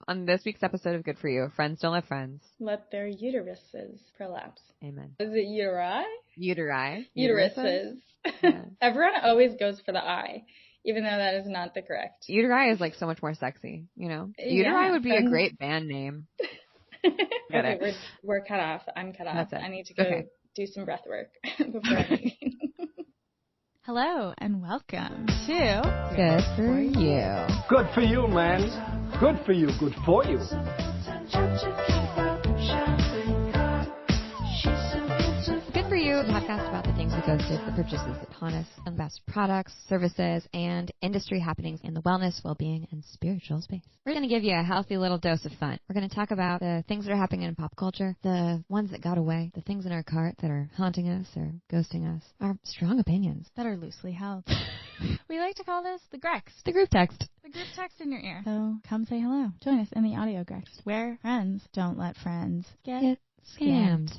On this week's episode of Good For You, friends don't let friends. Let their uteruses prolapse. Amen. Is it uteri? Uteri. Uteruses. Yeah. Everyone always goes for the I, even though that is not the correct. Uteri is like so much more sexy, you know? Yeah, Uteri would be a great band name. Okay, we're cut off. I'm cut off. I need to go do some breath work before I leave. Hello and welcome to Good For You. Good for you, man. Good for you. Good for you. Good For You, a podcast about the things we ghosted, the purchases that haunt us, and best products, services, and industry happenings in the wellness, well-being, and spiritual space. We're going to give you a healthy little dose of fun. We're going to talk about the things that are happening in pop culture, the ones that got away, the things in our cart that are haunting us or ghosting us, our strong opinions that are loosely held. We like to call this the Grex. The group text. The group text in your ear. So come say hello. Join us in the audio Grex, where friends don't let friends get scammed.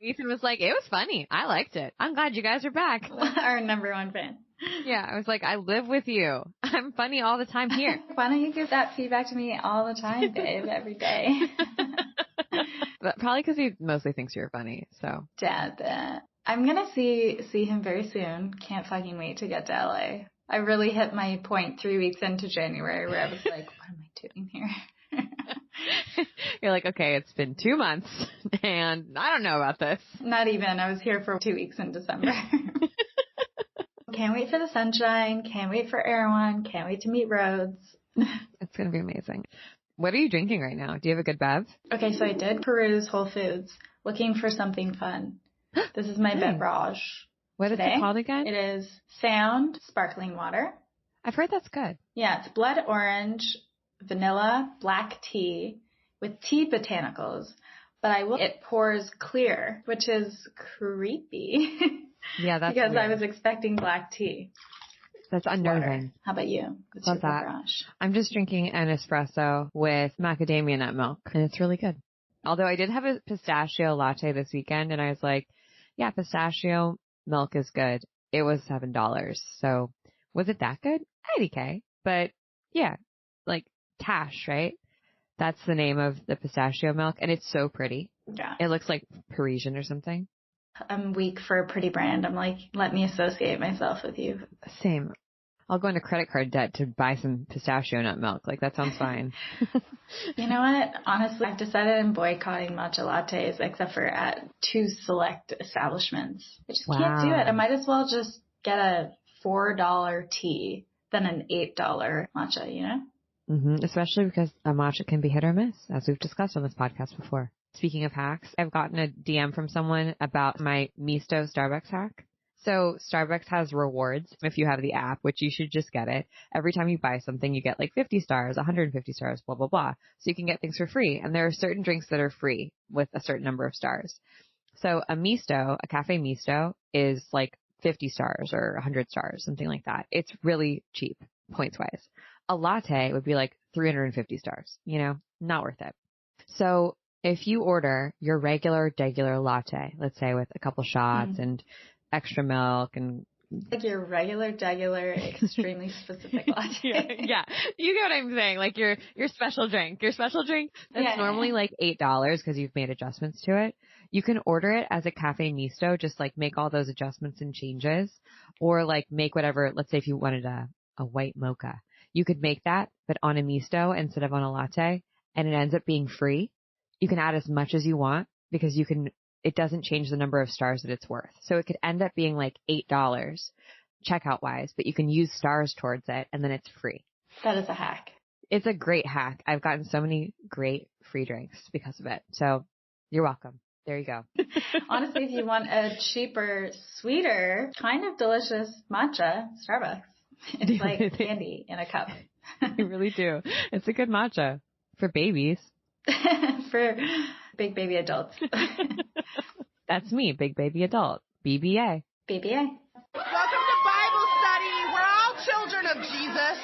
Ethan was like, it was funny. I liked it. I'm glad you guys are back. Our number one fan. Yeah, I was like, I live with you. I'm funny all the time here. Why don't you give that feedback to me all the time, babe, every day? But probably because he mostly thinks you're funny, so. Dad, I'm going to see him very soon. Can't fucking wait to get to LA. I really hit my point 3 weeks into January where I was like, what am I doing here? You're like, okay, it's been 2 months and I don't know about this. Not even. I was here for 2 weeks in December. Can't wait for the sunshine. Can't wait for Erewhon. Can't wait to meet Rhodes. It's going to be amazing. What are you drinking right now? Do you have a good bev? Okay, so I did peruse Whole Foods looking for something fun. This is my beverage. What is it called again? It is Sound Sparkling Water. I've heard that's good. Yeah, it's blood orange, vanilla, black tea with tea botanicals. But it pours clear, which is creepy. Yeah, that's because weird. I was expecting black tea. That's unnerving. Water. How about you? What's your beverage? I'm just drinking an espresso with macadamia nut milk, and it's really good. Although I did have a pistachio latte this weekend, and I was like, yeah, pistachio milk is good. It was $7. So was it that good? IDK. But yeah, like Tash, right? That's the name of the pistachio milk, and it's so pretty. Yeah. It looks like Parisian or something. I'm weak for a pretty brand. I'm like, let me associate myself with you. Same. I'll go into credit card debt to buy some pistachio nut milk. Like, that sounds fine. You know what? Honestly, I've decided I'm boycotting matcha lattes except for at 2 select establishments. I just can't do it. I might as well just get a $4 tea than an $8 matcha, you know? Mm-hmm. Especially because a matcha can be hit or miss, as we've discussed on this podcast before. Speaking of hacks, I've gotten a DM from someone about my Misto Starbucks hack. So Starbucks has rewards if you have the app, which you should just get it. Every time you buy something, you get like 50 stars, 150 stars, blah, blah, blah. So you can get things for free. And there are certain drinks that are free with a certain number of stars. So a cafe Misto is like 50 stars or 100 stars, something like that. It's really cheap, points wise. A latte would be like 350 stars, you know, not worth it. So if you order your regular latte, let's say with a couple shots and extra milk and like your regular, extremely specific latte. Yeah. You get what I'm saying. Like your special drink. Your special drink that's normally like $8 because you've made adjustments to it. You can order it as a cafe Misto, just like make all those adjustments and changes, or like make whatever, let's say if you wanted a white mocha, you could make that, but on a Misto instead of on a latte, and it ends up being free. You can add as much as you want because it doesn't change the number of stars that it's worth. So it could end up being like $8 checkout wise, but you can use stars towards it and then it's free. That is a hack. It's a great hack. I've gotten so many great free drinks because of it. So you're welcome. There you go. Honestly, if you want a cheaper, sweeter, kind of delicious matcha, Starbucks. It's like candy in a cup. You really do. It's a good matcha for babies. For big baby adults. That's me, big baby adult. BBA. BBA. Welcome to Bible study. We're all children of Jesus.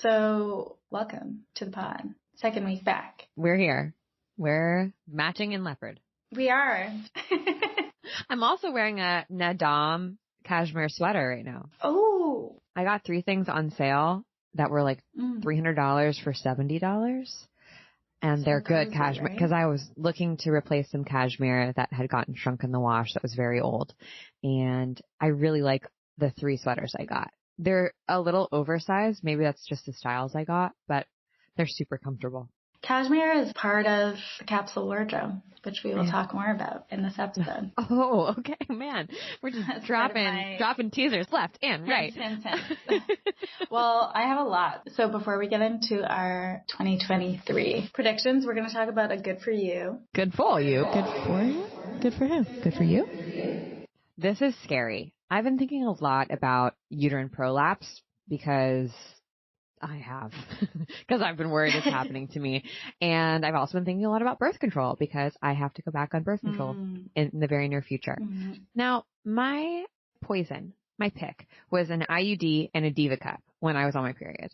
So, welcome to the pod. Second week back. We're here. We're matching in leopard. We are. I'm also wearing a Nadam cashmere sweater right now. Oh. I got 3 things on sale that were like $300 for $70. And they're good cashmere because I was looking to replace some cashmere that had gotten shrunk in the wash that was very old. And I really like the 3 sweaters I got. They're a little oversized. Maybe that's just the styles I got, but they're super comfortable. Cashmere is part of the capsule wardrobe, which we will talk more about in this episode. Oh, okay, man. We're just dropping teasers left and right. Hints. Well, I have a lot. So before we get into our 2023 predictions, we're going to talk about a good for you. Good for you. Good for you? Good for who? Good for you? This is scary. I've been thinking a lot about uterine prolapse because I've been worried it's happening to me. And I've also been thinking a lot about birth control because I have to go back on birth control in the very near future. Now, my pick was an IUD and a Diva Cup when I was on my period.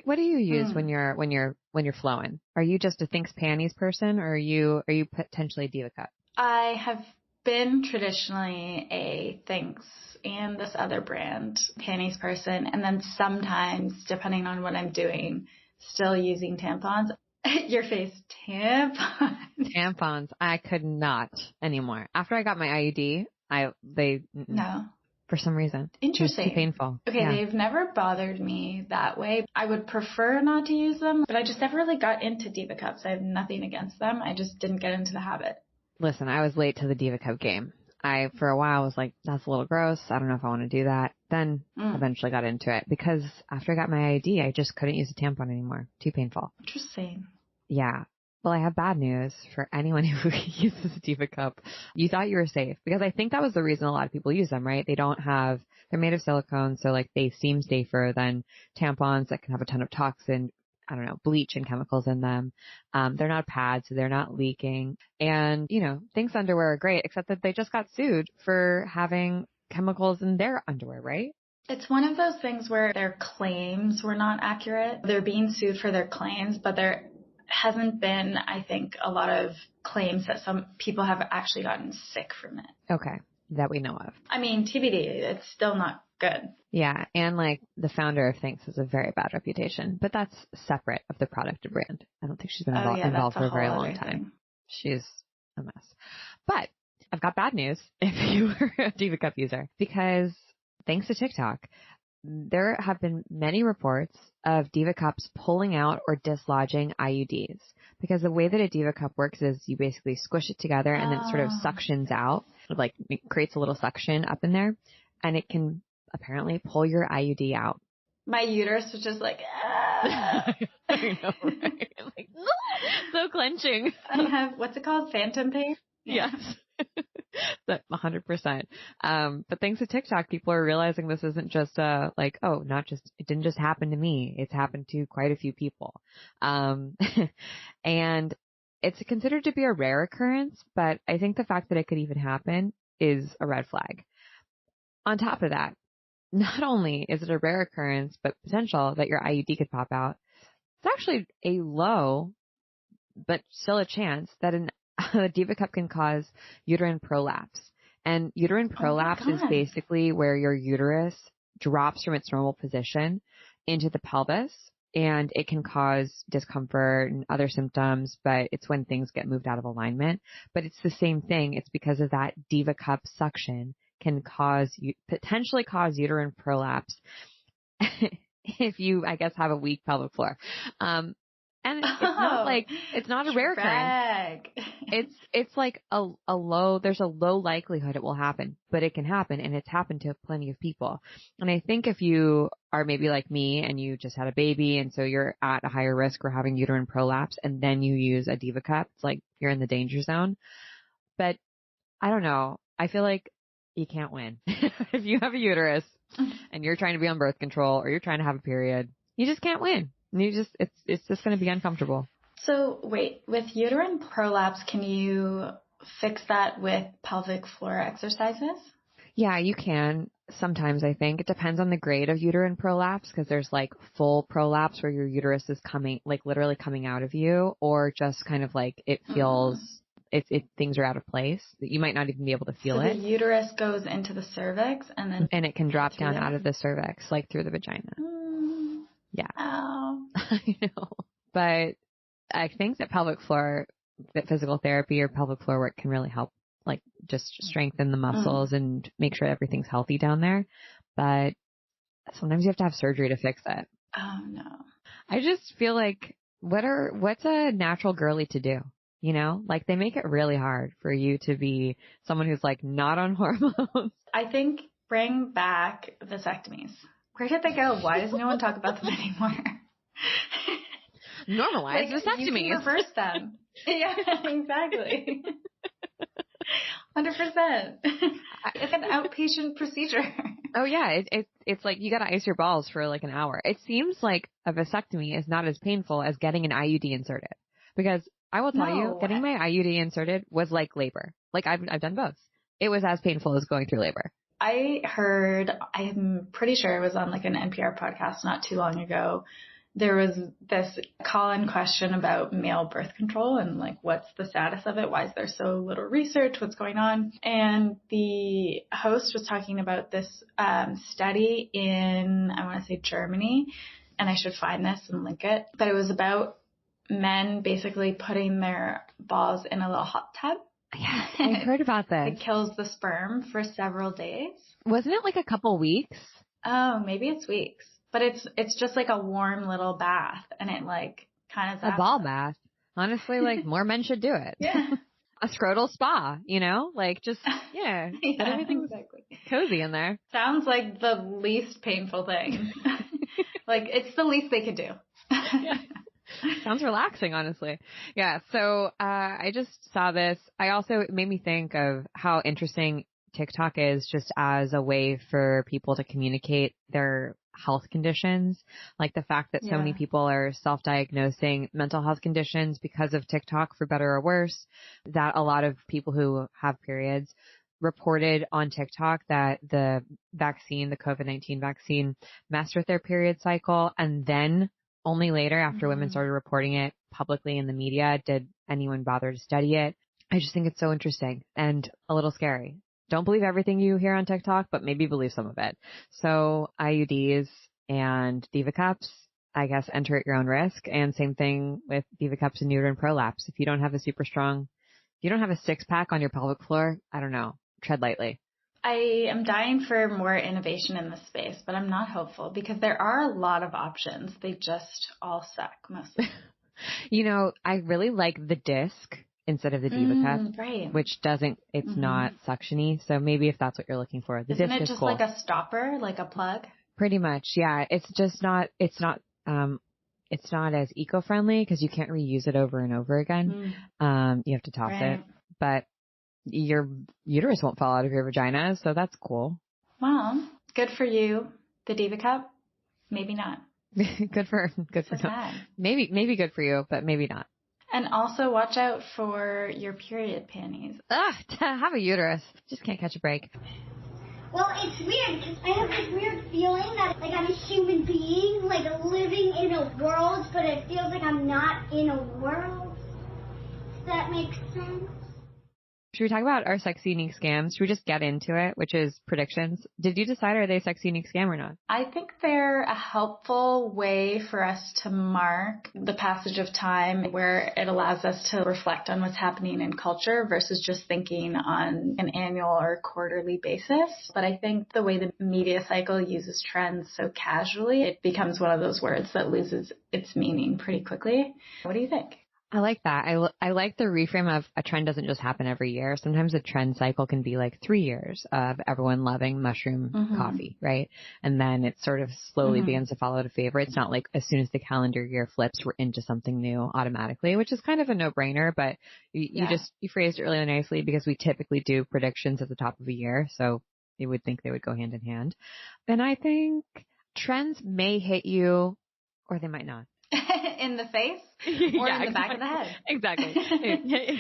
What do you use when you're flowing? Are you just a Thinks Panties person, or are you potentially a Diva Cup? I have been traditionally a Thinks and this other brand panties person, and then sometimes, depending on what I'm doing, still using tampons. Your face, tampons. Tampons. I could not anymore. After I got my IUD, No. For some reason. Interesting. It was too painful. Okay, yeah. They've never bothered me that way. I would prefer not to use them, but I just never really got into Diva Cups. I have nothing against them. I just didn't get into the habit. Listen, I was late to the Diva Cup game. For a while, was like, that's a little gross. I don't know if I want to do that. Then eventually got into it because after I got my ID, I just couldn't use a tampon anymore. Too painful. Interesting. Yeah. Well, I have bad news for anyone who uses a Diva Cup. You thought you were safe because I think that was the reason a lot of people use them, right? They're made of silicone, so like they seem safer than tampons that can have a ton of toxin, bleach and chemicals in them. They're not pads, so they're not leaking. And, Thinks underwear are great, except that they just got sued for having chemicals in their underwear, right? It's one of those things where their claims were not accurate. They're being sued for their claims, but there hasn't been, I think, a lot of claims that some people have actually gotten sick from it. Okay. That we know of. I mean, TBD, it's still not good. Yeah. And like the founder of Thinks has a very bad reputation, but that's separate of the product or brand. I don't think she's been involved for a very long time. She's a mess. But I've got bad news if you were a Diva Cup user, because thanks to TikTok, there have been many reports of Diva Cups pulling out or dislodging IUDs, because the way that a Diva Cup works is you basically squish it together and then it sort of suctions out, like it creates a little suction up in there, and it can apparently pull your IUD out. My uterus was just like, ah. I know, right? Like, so clenching. I have, what's it called? Phantom pain? Yes. 100%. But thanks to TikTok, people are realizing this isn't just it didn't just happen to me. It's happened to quite a few people. And it's considered to be a rare occurrence, but I think the fact that it could even happen is a red flag. On top of that, not only is it a rare occurrence, but potential that your IUD could pop out, it's actually a low, but still a chance that a Diva Cup can cause uterine prolapse. And uterine prolapse is basically where your uterus drops from its normal position into the pelvis, and it can cause discomfort and other symptoms, but it's when things get moved out of alignment. But it's the same thing. It's because of that Diva Cup suction can potentially cause uterine prolapse if you, I guess, have a weak pelvic floor. And it's not a rare occurrence. It's like there's a low likelihood it will happen, but it can happen, and it's happened to plenty of people. And I think if you are maybe like me and you just had a baby and so you're at a higher risk for having uterine prolapse and then you use a Diva Cup, it's like you're in the danger zone. But I don't know. I feel like you can't win. If you have a uterus and you're trying to be on birth control or you're trying to have a period, you just can't win. It's just going to be uncomfortable. So wait, with uterine prolapse, can you fix that with pelvic floor exercises? Yeah, you can. Sometimes I think it depends on the grade of uterine prolapse, because there's like full prolapse where your uterus is coming, like literally coming out of you, or just kind of like it feels, things are out of place. You might not even be able to feel it. So the uterus goes into the cervix and it can drop down out of the cervix, like through the vagina. Yeah. Oh. I know. But I think that that physical therapy or pelvic floor work can really help, like just strengthen the muscles and make sure everything's healthy down there. But sometimes you have to have surgery to fix it. Oh no. I just feel like what's a natural girly to do? You know, like they make it really hard for you to be someone who's like not on hormones. I think bring back vasectomies. Where did they go? Why does no one talk about them anymore? Normalize vasectomies. You can reverse them. Yeah, exactly. 100%. It's an outpatient procedure. Oh yeah, it's like you got to ice your balls for like an hour. It seems like a vasectomy is not as painful as getting an IUD inserted, because I will tell you, getting my IUD inserted was like labor. Like I've done both. It was as painful as going through labor. I'm pretty sure it was on like an NPR podcast not too long ago. There was this call-in question about male birth control and like what's the status of it? Why is there so little research? What's going on? And the host was talking about this study in, I want to say Germany, and I should find this and link it. But it was about men basically putting their balls in a little hot tub. Yeah, I heard about this. It kills the sperm for several days. Wasn't it like a couple weeks? Oh, maybe it's weeks. But it's just like a warm little bath, and it like kind of a ball bath. Honestly, like more men should do it. Yeah. A scrotal spa, you know, like just yeah, everything's cozy in there. Sounds like the least painful thing. Like it's the least they could do. Yeah. Sounds relaxing, honestly. Yeah. So I just saw this. It made me think of how interesting TikTok is just as a way for people to communicate their health conditions. Like the fact that so many people are self-diagnosing mental health conditions because of TikTok, for better or worse, that a lot of people who have periods reported on TikTok that the COVID-19 vaccine messed with their period cycle, and then only later, after women started reporting it publicly in the media, did anyone bother to study it. I just think it's so interesting and a little scary. Don't believe everything you hear on TikTok, but maybe believe some of it. So IUDs and Diva Cups, I guess, enter at your own risk. And same thing with Diva Cups and uterine prolapse. If you don't have a six-pack on your pelvic floor, I don't know, tread lightly. I am dying for more innovation in this space, but I'm not hopeful because there are a lot of options. They just all suck mostly. You know, I really like the disc instead of the Diva Cup, right. Which it's not suctiony. So maybe if that's what you're looking for, the disc is cool. Isn't it just like a stopper, like a plug? Pretty much, yeah. It's just not as eco-friendly because you can't reuse it over and over again. You have to toss it, but your uterus won't fall out of your vagina, so that's cool. Well, good for you. The Diva Cup, maybe not. good for no. Maybe good for you, but maybe not. And also watch out for your period panties. To have a uterus, just can't catch a break. Well, it's weird because I have this weird feeling that like I'm a human being, like living in a world, but it feels like I'm not in a world. Does that make sense? Should we talk about our sex unique scams? Should we just get into it, which is predictions? Did you decide, are they sex unique scam or not? I think they're a helpful way for us to mark the passage of time where it allows us to reflect on what's happening in culture versus just thinking on an annual or quarterly basis. But I think the way the media cycle uses trends so casually, it becomes one of those words that loses its meaning pretty quickly. What do you think? I like that. I like the reframe of a trend doesn't just happen every year. Sometimes a trend cycle can be like 3 years of everyone loving mushroom coffee, right? And then it sort of slowly begins to follow to favor. It's not like as soon as the calendar year flips, we're into something new automatically, which is kind of a no-brainer, but you phrased it really nicely because we typically do predictions at the top of a year. So you would think they would go hand in hand. And I think trends may hit you or they might not. in the face or in the back of the head. Exactly.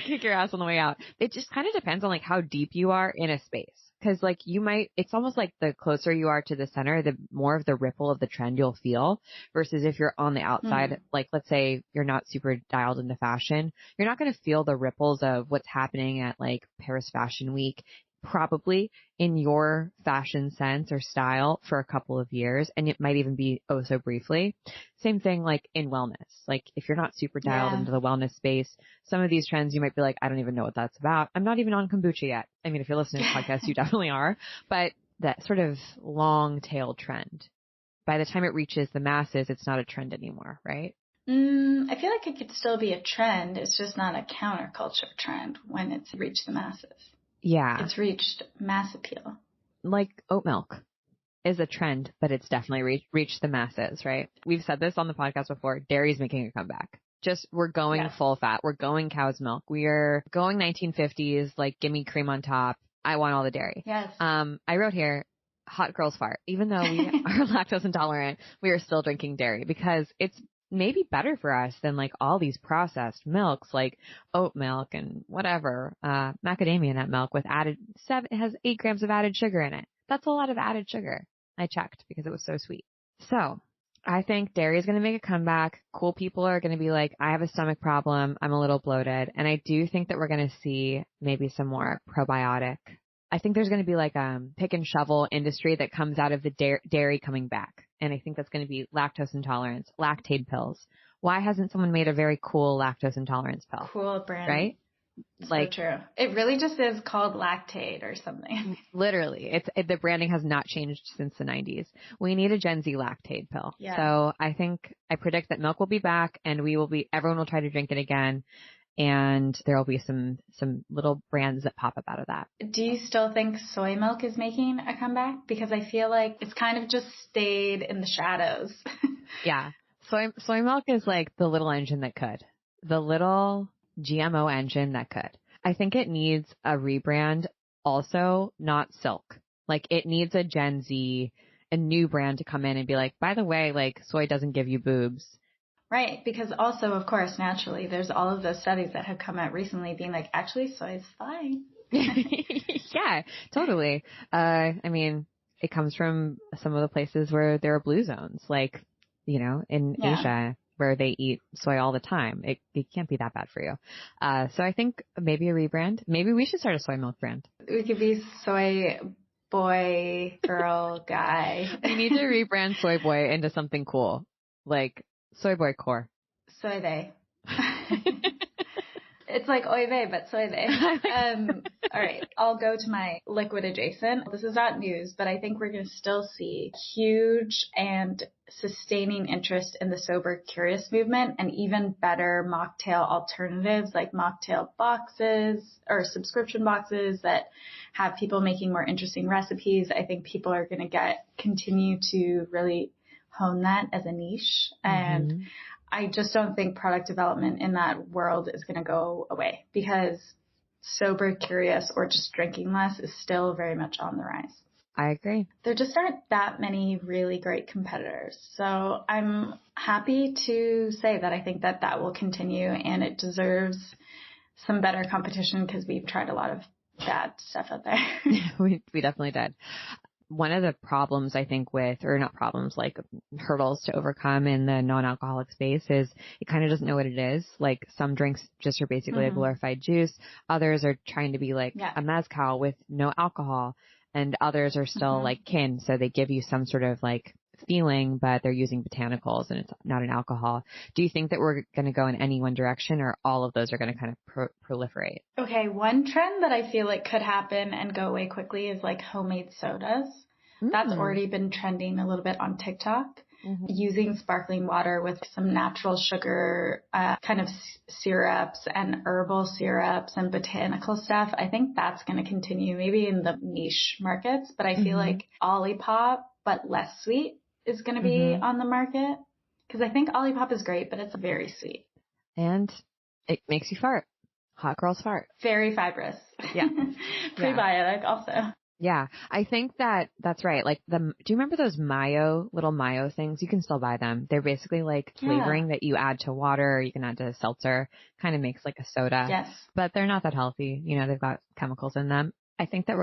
Kick your ass on the way out. It just kind of depends on like how deep you are in a space. Cause like it's almost like the closer you are to the center, the more of the ripple of the trend you'll feel versus if you're on the outside, like let's say you're not super dialed into fashion, you're not going to feel the ripples of what's happening at like Paris Fashion Week probably in your fashion sense or style for a couple of years. And it might even be oh so briefly. Same thing like in wellness. Like if you're not super dialed into the wellness space, some of these trends you might be like, I don't even know what that's about. I'm not even on kombucha yet. I mean, if you're listening to podcasts, you definitely are. But that sort of long tail trend, by the time it reaches the masses, it's not a trend anymore, right? I feel like it could still be a trend. It's just not a counterculture trend when it's reached the masses. Yeah. It's reached mass appeal. Like oat milk is a trend, but it's definitely reached the masses, right? We've said this on the podcast before. Dairy's making a comeback. We're going full fat. We're going cow's milk. We are going 1950s, like give me cream on top. I want all the dairy. Yes. I wrote here, hot girls fart. Even though we are lactose intolerant, we are still drinking dairy because it's maybe better for us than like all these processed milks like oat milk and whatever, macadamia nut milk with it has 8 grams of added sugar in it. That's a lot of added sugar. I checked because it was so sweet. So I think dairy is going to make a comeback. Cool people are going to be like, I have a stomach problem. I'm a little bloated. And I do think that we're going to see maybe some more probiotic. I think there's going to be like a pick and shovel industry that comes out of the dairy coming back. And I think that's going to be lactose intolerance, lactate pills. Why hasn't someone made a very cool lactose intolerance pill? Cool brand. Right? So true. It really just is called Lactate or something. Literally. The branding has not changed since the 90s. We need a Gen Z lactate pill. Yeah. So I predict that milk will be back and everyone will try to drink it again. And there will be some little brands that pop up out of that. Do you still think soy milk is making a comeback? Because I feel like it's kind of just stayed in the shadows. Yeah. Soy milk is like the little engine that could. The little GMO engine that could. I think it needs a rebrand also, not Silk. Like it needs a Gen Z, a new brand to come in and be like, by the way, like soy doesn't give you boobs. Right, because also, of course, naturally, there's all of those studies that have come out recently being like, actually, soy is fine. Yeah, totally. I mean, it comes from some of the places where there are blue zones, like, in Asia, where they eat soy all the time. It can't be that bad for you. So I think maybe a rebrand. Maybe we should start a soy milk brand. We could be soy boy, girl, guy. We need to rebrand soy boy into something cool, like soy boy core. Soy they. It's like oy vey, but soy they. All right, I'll go to my liquid adjacent. This is not news, but I think we're going to still see huge and sustaining interest in the sober curious movement and even better mocktail alternatives like mocktail boxes or subscription boxes that have people making more interesting recipes. I think people are going to continue to really hone that as a niche. And I just don't think product development in that world is going to go away because sober curious or just drinking less is still very much on the rise. I agree. There just aren't that many really great competitors. So I'm happy to say that I think that will continue and it deserves some better competition because we've tried a lot of bad stuff out there. we definitely did. One of the problems I think like hurdles to overcome in the non-alcoholic space is it kind of doesn't know what it is. Like some drinks just are basically a glorified juice. Others are trying to be like a mezcal with no alcohol, and others are still like kin. So they give you some sort of like feeling, but they're using botanicals and it's not an alcohol. Do you think that we're going to go in any one direction or all of those are going to kind of proliferate? Okay. One trend that I feel like could happen and go away quickly is like homemade sodas. That's already been trending a little bit on TikTok. Using sparkling water with some natural sugar, kind of syrups and herbal syrups and botanical stuff. I think that's going to continue maybe in the niche markets, but I feel like Olipop, but less sweet is going to be on the market because I think Olipop is great, but it's very sweet. And it makes you fart. Hot girls fart. Very fibrous. Yeah. Prebiotic also. Yeah, I think that's right. Like do you remember those little mayo things? You can still buy them. They're basically like flavoring that you add to water, or you can add to seltzer, kind of makes like a soda. Yes. But they're not that healthy. You know, they've got chemicals in them. I think that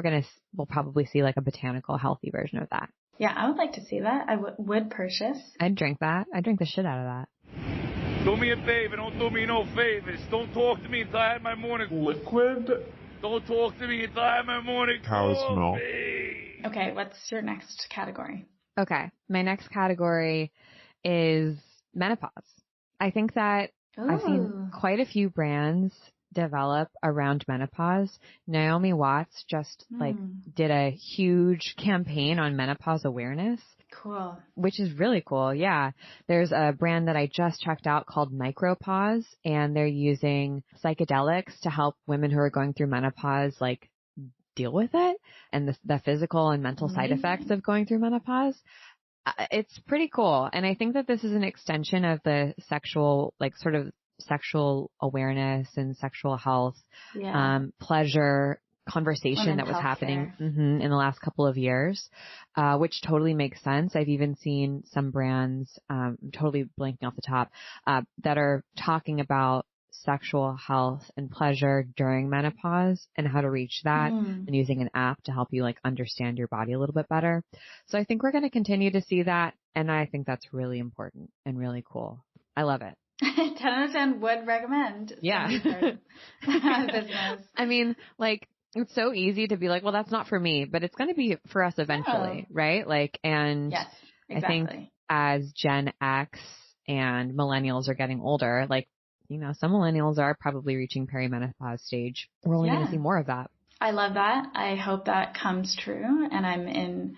we'll probably see like a botanical healthy version of that. Yeah, I would like to see that. I would purchase. I'd drink that. I'd drink the shit out of that. Do me a favor, don't do me no favors. Don't talk to me until I have my morning Liquid? Don't talk to me until I have my morning Cow's milk. Okay, what's your next category? Okay, my next category is menopause. I think that I've seen quite a few brands develop around menopause. Naomi Watts just did a huge campaign on menopause awareness. Cool. Which is really cool. Yeah. There's a brand that I just checked out called Micropause, and they're using psychedelics to help women who are going through menopause, like, deal with it and the physical and mental side effects of going through menopause. It's pretty cool. And I think that this is an extension of the sexual, like, sort of sexual awareness and sexual health, pleasure conversation that was happening in the last couple of years, which totally makes sense. I've even seen some brands, I'm totally blanking off the top, that are talking about sexual health and pleasure during menopause and how to reach that and using an app to help you like understand your body a little bit better. So I think we're going to continue to see that. And I think that's really important and really cool. I love it. 10 out of 10 would recommend. Yeah. Business. I mean, like, it's so easy to be like, well, that's not for me, but it's going to be for us eventually, right? Like, and yes, exactly. I think as Gen X and millennials are getting older, like, you know, some millennials are probably reaching perimenopause stage. We're only going to see more of that. I love that. I hope that comes true, and I'm in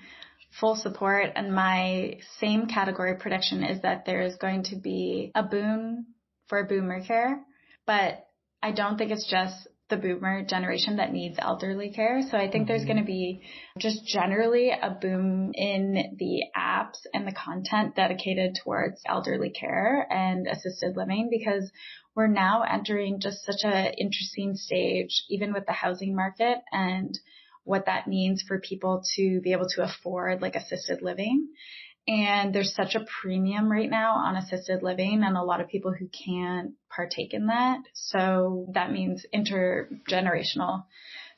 full support. And my same category prediction is that there is going to be a boon for boomer care, but I don't think it's just the boomer generation that needs elderly care. So I think there's going to be just generally a boom in the apps and the content dedicated towards elderly care and assisted living, because we're now entering just such an interesting stage, even with the housing market and what that means for people to be able to afford like assisted living. And there's such a premium right now on assisted living and a lot of people who can't partake in that. So that means intergenerational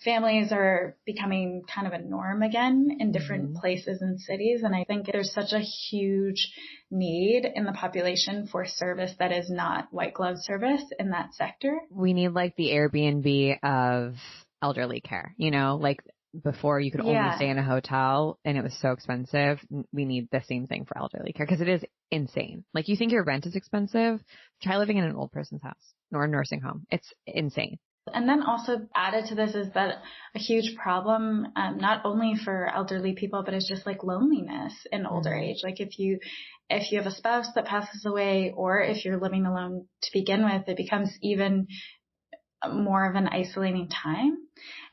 families are becoming kind of a norm again in different places and cities. And I think there's such a huge need in the population for service that is not white glove service in that sector. We need like the Airbnb of elderly care, you know, like before you could only stay in a hotel and it was so expensive. We need the same thing for elderly care because it is insane. Like you think your rent is expensive, try living in an old person's house or a nursing home. It's insane. And then also added to this is that a huge problem, not only for elderly people, but it's just like loneliness in older age. Like if you have a spouse that passes away or if you're living alone to begin with, it becomes even more of an isolating time.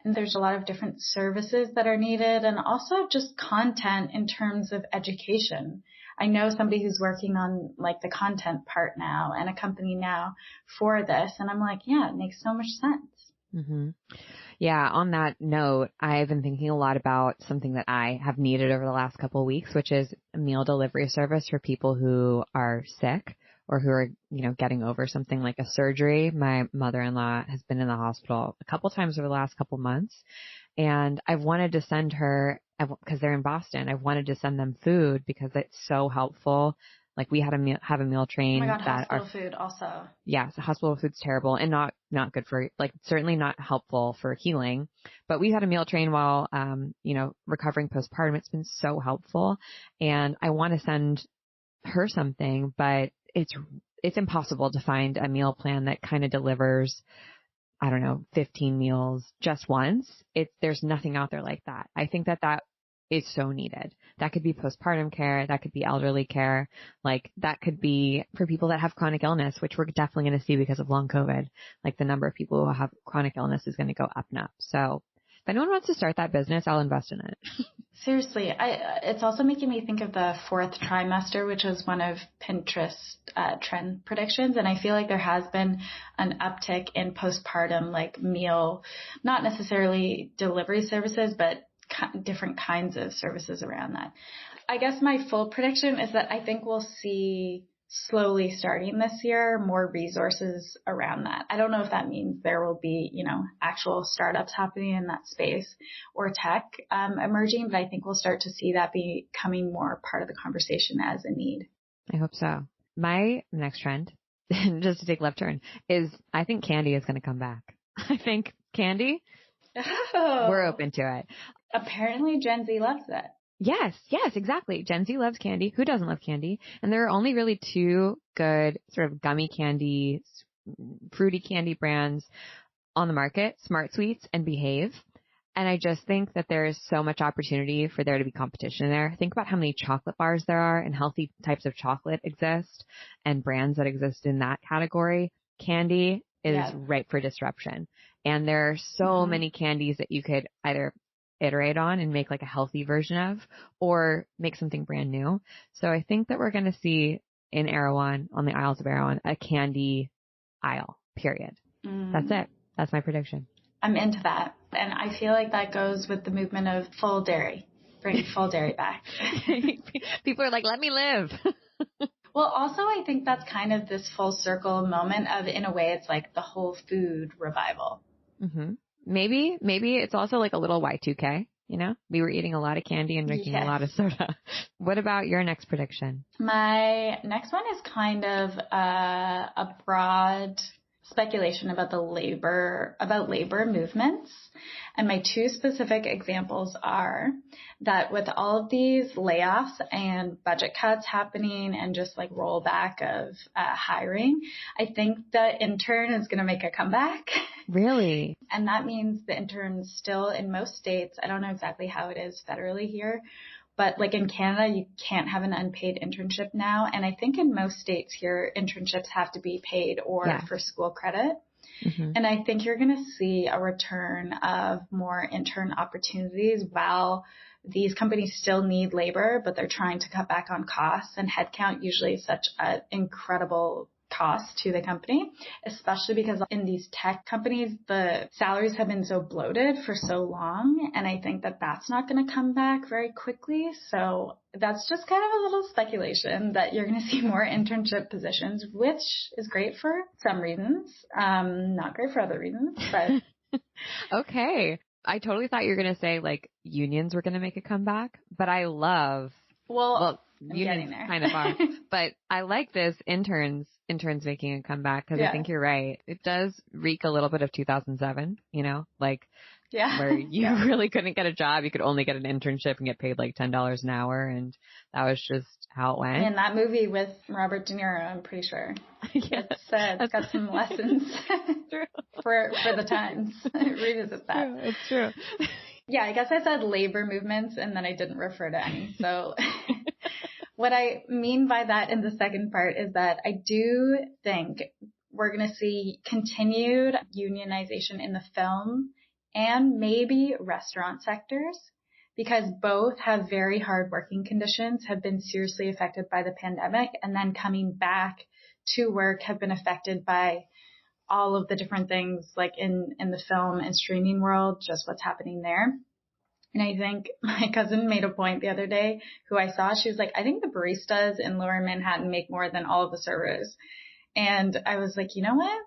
And there's a lot of different services that are needed and also just content in terms of education. I know somebody who's working on like the content part now and a company now for this. And I'm like, yeah, it makes so much sense. Yeah. On that note, I've been thinking a lot about something that I have needed over the last couple of weeks, which is a meal delivery service for people who are sick or who are, you know, getting over something like a surgery. My mother-in-law has been in the hospital a couple times over the last couple months, and I've wanted to send her, because they're in Boston, I've wanted to send them food because it's so helpful. Like we had have a meal train. Oh my God, hospital food also. Yes, hospital food's terrible and not good for, like, certainly not helpful for healing. But we had a meal train while, you know, recovering postpartum. It's been so helpful, and I want to send her something, but it's impossible to find a meal plan that kind of delivers, I don't know, 15 meals just once. There's nothing out there like that. I think that is so needed. That could be postpartum care. That could be elderly care. Like that could be for people that have chronic illness, which we're definitely going to see because of long COVID. Like the number of people who have chronic illness is going to go up and up. So if anyone wants to start that business, I'll invest in it. Seriously, it's also making me think of the fourth trimester, which was one of Pinterest trend predictions. And I feel like there has been an uptick in postpartum, like meal, not necessarily delivery services, but different kinds of services around that. I guess my full prediction is that I think we'll see slowly starting this year more resources around that. I don't know if that means there will be, actual startups happening in that space or tech emerging, but I think we'll start to see that becoming more part of the conversation as a need. I hope so. My next trend, just to take left turn, is I think candy is going to come back. I think candy, we're open to it. Apparently Gen Z loves it. Yes, exactly. Gen Z loves candy. Who doesn't love candy? And there are only really two good sort of gummy candy, fruity candy brands on the market, Smart Sweets and Behave. And I just think that there is so much opportunity for there to be competition there. Think about how many chocolate bars there are and healthy types of chocolate exist and brands that exist in that category. Candy is ripe for disruption. And there are so many candies that you could either iterate on and make like a healthy version of, or make something brand new. So I think that we're going to see in Erewhon, on the aisles of Erewhon, a candy aisle, period. That's it. That's my prediction. I'm into that. And I feel like that goes with the movement of full dairy. Bring full dairy back. People are like, let me live. Well, also, I think that's kind of this full circle moment of, in a way, it's like the whole food revival. Mm-hmm. Maybe it's also like a little Y2K, we were eating a lot of candy and drinking a lot of soda. What about your next prediction? My next one is kind of a broad speculation about labor movements. And my two specific examples are that with all of these layoffs and budget cuts happening and just like rollback of hiring, I think the intern is going to make a comeback. Really? And that means the interns still in most states, I don't know exactly how it is federally here, but like in Canada, you can't have an unpaid internship now. And I think in most states here, internships have to be paid or for school credit. Mm-hmm. And I think you're going to see a return of more intern opportunities while these companies still need labor, but they're trying to cut back on costs, and headcount usually is such an incredible cost to the company, especially because in these tech companies, the salaries have been so bloated for so long. And I think that that's not going to come back very quickly. So that's just kind of a little speculation that you're going to see more internship positions, which is great for some reasons, not great for other reasons, but. Okay. I totally thought you were going to say like unions were going to make a comeback, but I love, unions kind of are, but I like this interns making a comeback because I think you're right. It does reek a little bit of 2007, where you really couldn't get a job. You could only get an internship and get paid like $10 an hour. And that was just how it went. And that movie with Robert De Niro, I'm pretty sure. It's got some lessons for the times. Revisit that. It's true. Yeah, I guess I said labor movements and then I didn't refer to any. So what I mean by that in the second part is that I do think we're going to see continued unionization in the film and maybe restaurant sectors, because both have very hard working conditions, have been seriously affected by the pandemic, and then coming back to work have been affected by all of the different things like in the film and streaming world, just what's happening there. And I think my cousin made a point the other day who I saw. She was like, I think the baristas in Lower Manhattan make more than all of the servers. And I was like, you know what?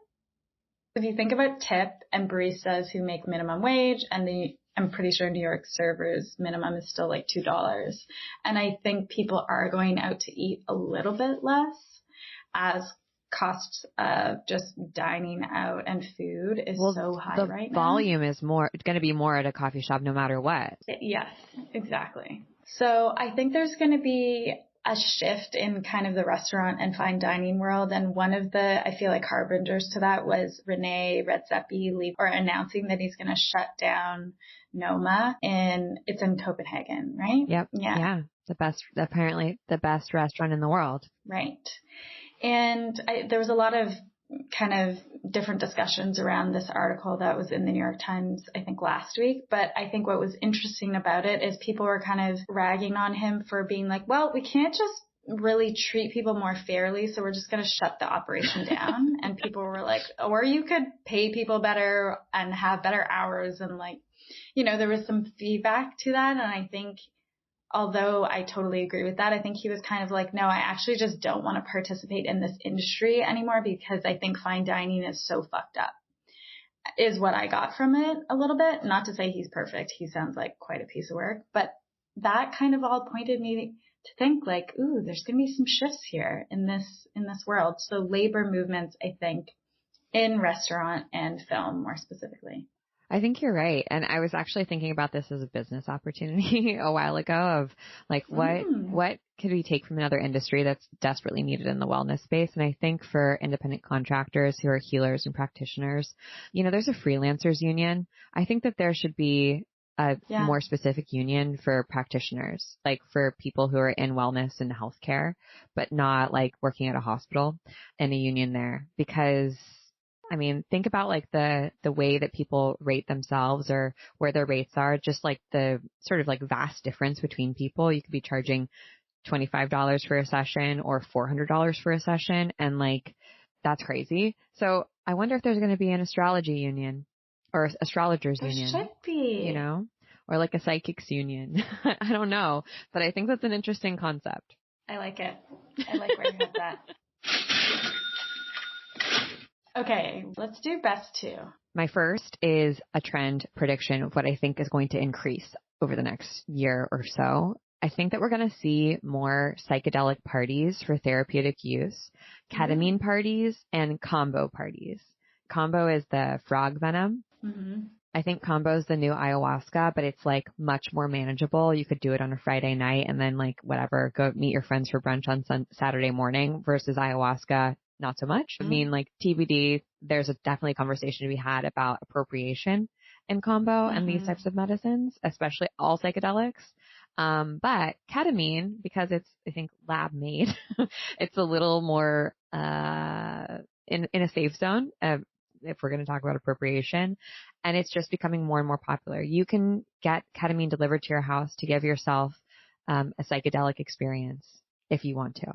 If you think about tip and baristas who make minimum wage, and I'm pretty sure New York servers minimum is still like $2. And I think people are going out to eat a little bit less as costs of just dining out and food is so high right now. The volume is more, it's going to be more at a coffee shop no matter what. Yes, exactly. So I think there's going to be a shift in kind of the restaurant and fine dining world. And one of the, I feel like, harbingers to that was Rene Redzepi announcing that he's going to shut down Noma it's in Copenhagen, right? Yep. Yeah. Apparently the best restaurant in the world. Right. And there was a lot of kind of different discussions around this article that was in the New York Times, I think last week. But I think what was interesting about it is people were kind of ragging on him for being like, well, we can't just really treat people more fairly. So we're just going to shut the operation down. And people were like, or you could pay people better and have better hours. And like, you know, there was some feedback to that. And I think, although I totally agree with that, I think he was kind of like, no, I actually just don't want to participate in this industry anymore because I think fine dining is so fucked up, is what I got from it a little bit. Not to say he's perfect. He sounds like quite a piece of work, but that kind of all pointed me to think like, ooh, there's going to be some shifts here in this world. So labor movements, I think, in restaurant and film more specifically. I think you're right. And I was actually thinking about this as a business opportunity a while ago of like, what could we take from another industry that's desperately needed in the wellness space? And I think for independent contractors who are healers and practitioners, you know, there's a freelancers union. I think that there should be a more specific union for practitioners, like for people who are in wellness and healthcare, but not like working at a hospital, and a union there. Because I mean, think about like the way that people rate themselves or where their rates are, just like the sort of like vast difference between people. You could be charging $25 for a session or $400 for a session. And like, that's crazy. So I wonder if there's going to be an astrology union or astrologers union. There should be. You know, or like a psychics union. I don't know, but I think that's an interesting concept. I like it. I like where you have that. Okay, let's do best two. My first is a trend prediction of what I think is going to increase over the next year or so. I think that we're going to see more psychedelic parties for therapeutic use, ketamine parties, and combo parties. Combo is the frog venom. Mm-hmm. I think combo is the new ayahuasca, but it's like much more manageable. You could do it on a Friday night and then like whatever, go meet your friends for brunch on Saturday morning versus ayahuasca. Not so much. I mean, like TBD, there's definitely a conversation to be had about appropriation in combo and these types of medicines, especially all psychedelics. But ketamine, because it's, I think, lab made, it's a little more, in a safe zone, if we're going to talk about appropriation, and it's just becoming more and more popular. You can get ketamine delivered to your house to give yourself, a psychedelic experience if you want to.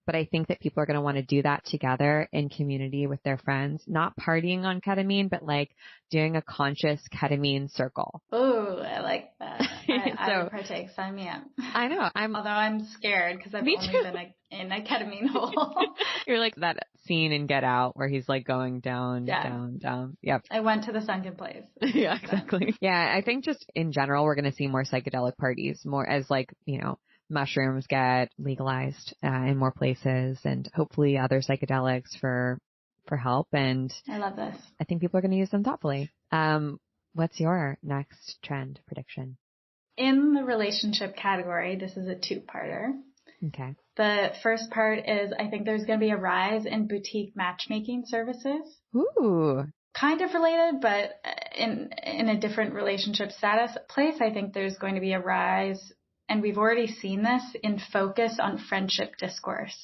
But I think that people are going to want to do that together in community with their friends, not partying on ketamine, but like doing a conscious ketamine circle. Oh, I like that. I would partake. Sign me up. I know. Although I'm scared because I've only been in a ketamine hole. You're like that scene in Get Out where he's like going down, down. Yep. I went to the sunken place. Yeah, exactly. Yeah, I think just in general, we're going to see more psychedelic parties, more as like, you know, mushrooms get legalized in more places, and hopefully other psychedelics for help. And I love this. I think people are going to use them thoughtfully. What's your next trend prediction? In the relationship category, this is a two-parter. Okay. The first part is I think there's going to be a rise in boutique matchmaking services. Ooh. Kind of related, but in a different relationship status place, I think there's going to be a rise. And we've already seen this in focus on friendship discourse,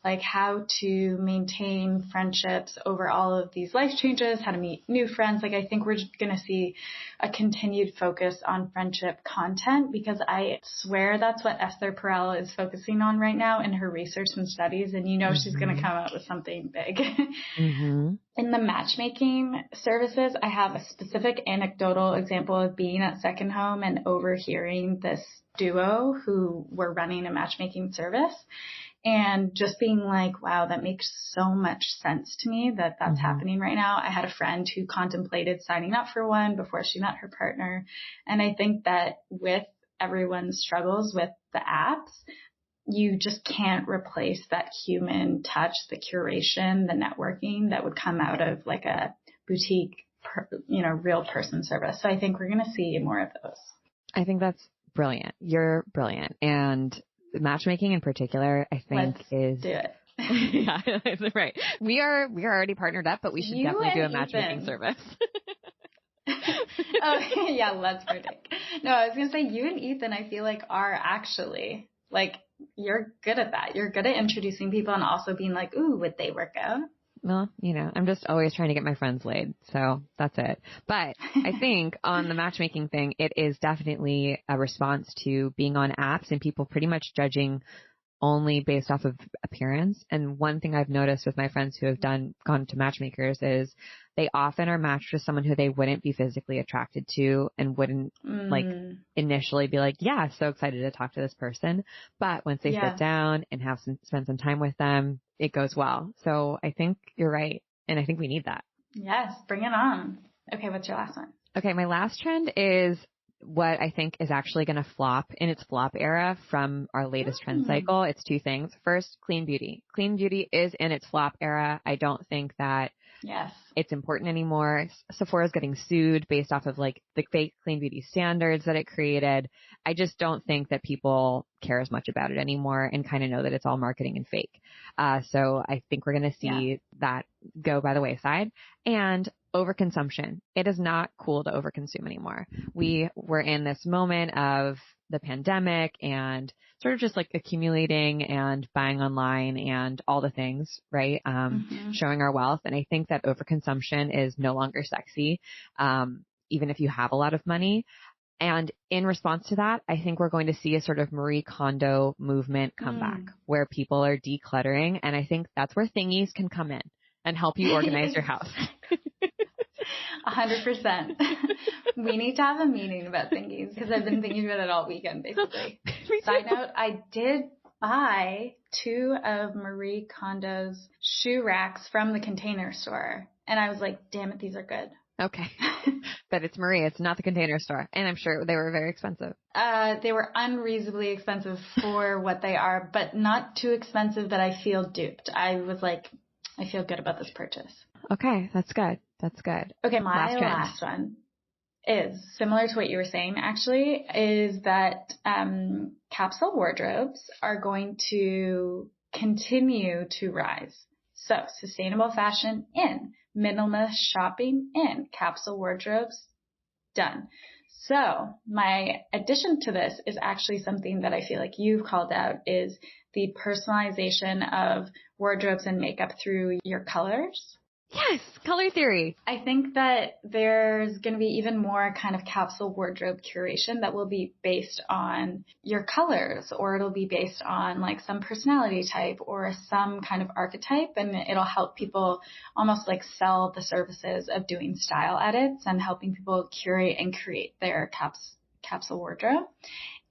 like how to maintain friendships over all of these life changes, how to meet new friends. Like I think we're just going to see a continued focus on friendship content, because I swear that's what Esther Perel is focusing on right now in her research and studies. And you know she's going to come out with something big. In the matchmaking services, I have a specific anecdotal example of being at Second Home and overhearing this duo who were running a matchmaking service and just being like, wow, that makes so much sense to me that that's happening right now. I had a friend who contemplated signing up for one before she met her partner. And I think that with everyone's struggles with the apps, you just can't replace that human touch, the curation, the networking that would come out of like a boutique, real person service. So I think we're going to see more of those. I think that's brilliant. You're brilliant. And matchmaking in particular, I think Let's do it. Yeah, that's right. We are already partnered up, but we should definitely do a matchmaking service. Oh, yeah, let's partake. No, I was going to say you and Ethan, I feel like are actually like, you're good at that. You're good at introducing people and also being like, ooh, would they work out? Well, I'm just always trying to get my friends laid. So that's it. But I think on the matchmaking thing, it is definitely a response to being on apps and people pretty much judging only based off of appearance. And one thing I've noticed with my friends who have gone to matchmakers is they often are matched with someone who they wouldn't be physically attracted to and wouldn't like initially be like, yeah, so excited to talk to this person. But once they sit down and spend some time with them, it goes well. So I think you're right. And I think we need that. Yes, bring it on. Okay, what's your last one? Okay, my last trend is what I think is actually going to flop in its flop era from our latest trend cycle. It's two things. First, clean beauty. Clean beauty is in its flop era. I don't think that it's important anymore. Sephora's getting sued based off of like the fake clean beauty standards that it created. I just don't think that people care as much about it anymore and kind of know that it's all marketing and fake. So I think we're going to see that go by the wayside. And overconsumption. It is not cool to overconsume anymore. We were in this moment of the pandemic and sort of just like accumulating and buying online and all the things, right? Showing our wealth. And I think that overconsumption is no longer sexy, even if you have a lot of money. And in response to that, I think we're going to see a sort of Marie Kondo movement come back where people are decluttering. And I think that's where thingies can come in and help you organize your house. 100%. We need to have a meeting about thingies because I've been thinking about it all weekend, basically. Side note, I did buy 2 of Marie Kondo's shoe racks from the Container Store. And I was like, damn it, these are good. Okay. But it's Marie. It's not the Container Store. And I'm sure they were very expensive. They were unreasonably expensive for what they are, but not too expensive that I feel duped. I was like, I feel good about this purchase. Okay. That's good. That's good. Okay. My last one is similar to what you were saying, actually, is that capsule wardrobes are going to continue to rise. So sustainable fashion in, minimalist shopping in, capsule wardrobes done. So my addition to this is actually something that I feel like you've called out is the personalization of wardrobes and makeup through your colors. Yes, color theory. I think that there's going to be even more kind of capsule wardrobe curation that will be based on your colors, or it'll be based on like some personality type or some kind of archetype, and it'll help people almost like sell the services of doing style edits and helping people curate and create their capsule wardrobe.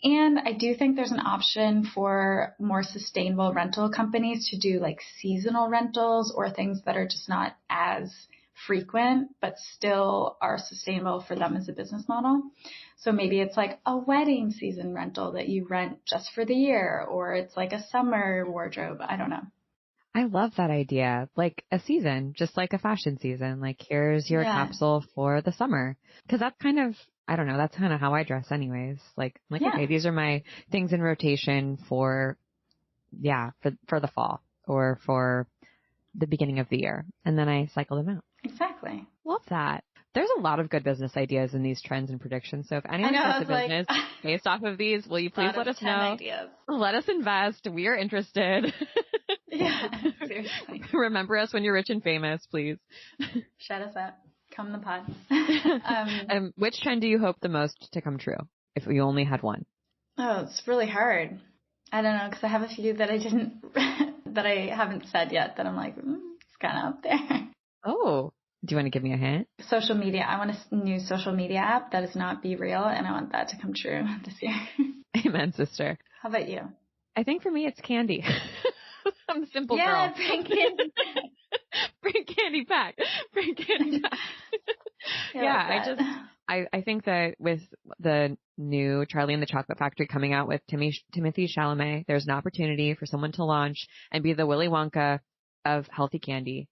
And I do think there's an option for more sustainable rental companies to do like seasonal rentals or things that are just not as frequent, but still are sustainable for them as a business model. So maybe it's like a wedding season rental that you rent just for the year, or it's like a summer wardrobe. I don't know. I love that idea. Like a season, just like a fashion season. Like here's your capsule for the summer. Cause that's kind of, I don't know, that's kind of how I dress anyways. Like, okay, these are my things in rotation for the fall or for the beginning of the year. And then I cycle them out. Exactly. Love that. There's a lot of good business ideas in these trends and predictions. So if anyone starts a business based off of these, will you please let us know? Ideas. Let us invest. We are interested. Yeah, seriously. Remember us when you're rich and famous, please. Shout us out. Come the pod. Which trend do you hope the most to come true if you only had one? Oh, it's really hard. I don't know, because I have a few that I haven't said yet that I'm like, it's kind of up there. Oh, do you want to give me a hint? Social media. I want a new social media app that is not Be Real, and I want that to come true this year. Amen, sister. How about you? I think for me, it's candy. I'm a simple girl. Yeah, bring candy. Bring candy back. Bring candy back. I think that with the new Charlie and the Chocolate Factory coming out with Timothée Chalamet, there's an opportunity for someone to launch and be the Willy Wonka of healthy candy.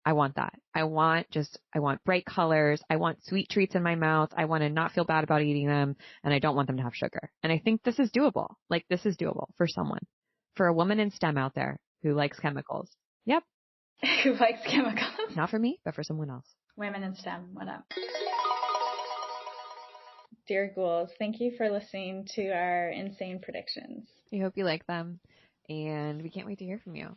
I want that. I want bright colors. I want sweet treats in my mouth. I want to not feel bad about eating them, and I don't want them to have sugar. And I think this is doable. Like, this is doable for someone. For a woman in STEM out there who likes chemicals. Yep. Who likes chemicals? Not for me, but for someone else. Women in STEM, what up? Dear ghouls, thank you for listening to our insane predictions. We hope you like them, and we can't wait to hear from you.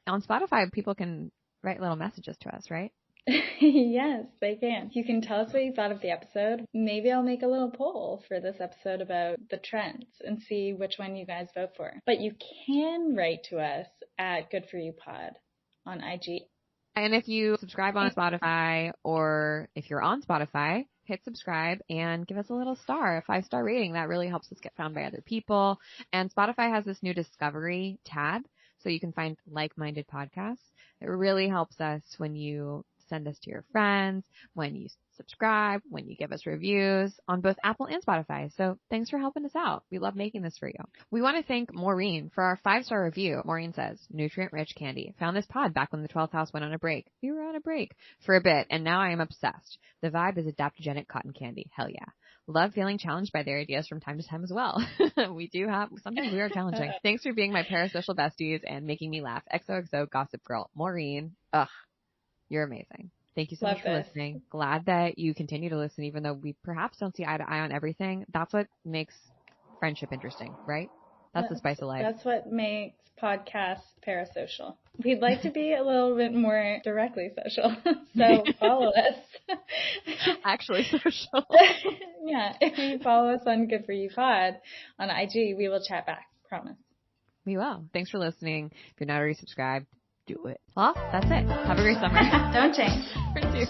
On Spotify, people can write little messages to us, right? Yes, they can. You can tell us what you thought of the episode. Maybe I'll make a little poll for this episode about the trends and see which one you guys vote for. But you can write to us at GoodForYouPod on IG. And if you subscribe on Spotify, or if you're on Spotify, hit subscribe and give us a little star, a 5-star rating. That really helps us get found by other people. And Spotify has this new discovery tab, so you can find like-minded podcasts. It really helps us when you send us to your friends, when you subscribe, when you give us reviews on both Apple and Spotify. So thanks for helping us out. We love making this for you. We want to thank Maureen for our 5-star review. Maureen says, nutrient-rich candy. Found this pod back when the 12th house went on a break. We were on a break for a bit, and now I am obsessed. The vibe is adaptogenic cotton candy. Hell yeah. Love feeling challenged by their ideas from time to time as well. Sometimes we are challenging. Thanks for being my parasocial besties and making me laugh. XOXO Gossip Girl. Maureen, you're amazing. Thank you so much for listening. Glad that you continue to listen, even though we perhaps don't see eye to eye on everything. That's what makes friendship interesting, right? That's the spice of life. That's what makes podcasts parasocial. We'd like to be a little bit more directly social, so follow us. Actually social. Yeah, if you follow us on Good For You Pod on IG, we will chat back. Promise. We will. Thanks for listening. If you're not already subscribed, do it. Well, that's it. Have a great summer. Don't change. For you.